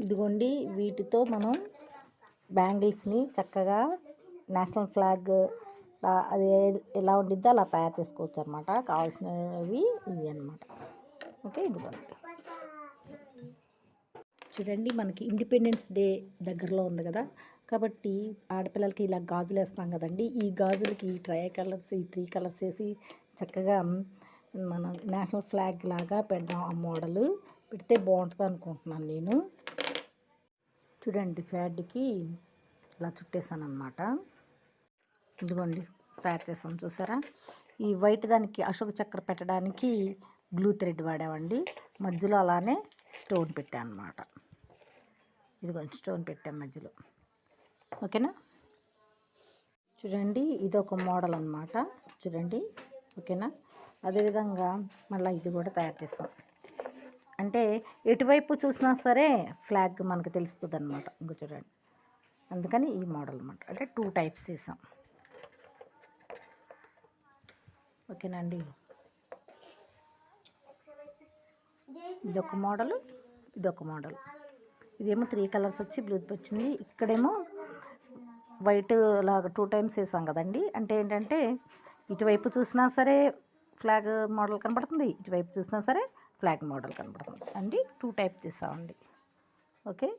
ఇదిగోండి, వీటితో మనం బ్యాంగిల్స్ని చక్కగా నేషనల్ ఫ్లాగ్ అది ఎలా ఉండిద్దో అలా తయారు చేసుకోవచ్చు అనమాట. కావాల్సినవి ఇవి అనమాట. ఓకే, ఇదిగోండి చూడండి, మనకి ఇండిపెండెన్స్ డే దగ్గరలో ఉంది కదా, కాబట్టి ఆడపిల్లలకి ఇలా గాజులు వేస్తాం కదండి. ఈ గాజులకి ట్రై కలర్స్, ఈ 3 కలర్స్ వేసి చక్కగా మనం నేషనల్ ఫ్లాగ్ లాగా పెడదాం. ఆ మోడల్ పెడితే బాగుంటుంది అనుకుంటున్నాను నేను. చూడండి, ఫ్యాడ్కి ఇలా చుట్టేసాను అనమాట. ఇదిగోండి, తయారు చేసాం చూసారా. ఈ వైట్ దానికి అశోక చక్ర పెట్టడానికి బ్లూ థ్రెడ్ వాడామండి. మధ్యలో అలానే స్టోన్ పెట్టాను అనమాట. ఇదిగోండి, స్టోన్ పెట్టాం మధ్యలో. ఓకేనా, చూడండి ఇదొక మోడల్ అనమాట. చూడండి, ఓకేనా. అదేవిధంగా మళ్ళీ ఇది కూడా తయారు చేస్తాం. అంటే ఎటువైపు చూసినా సరే ఫ్లాగ్ మనకు తెలుస్తుంది అనమాట. ఇంకో చూడండి, అందుకని ఈ మోడల్ అనమాట. అంటే 2 టైప్స్ వేసాం. ఓకేనండి, ఇదొక మోడల్, ఇదొక మోడల్. ఇదేమో 3 కలర్స్ వచ్చి బ్లూ వచ్చింది. ఇక్కడేమో వైట్ లాగా 2 టైమ్స్ వేసాం కదండి. అంటే ఏంటంటే ఇటువైపు చూసినా సరే ఫ్లాగ్ మోడల్ కనబడుతుంది, ఇటువైపు చూసినా సరే ఫ్లాగ్ మోడల్ కనబడుతుంది అండి. 2 టైప్స్ చేసామండి. ఓకే.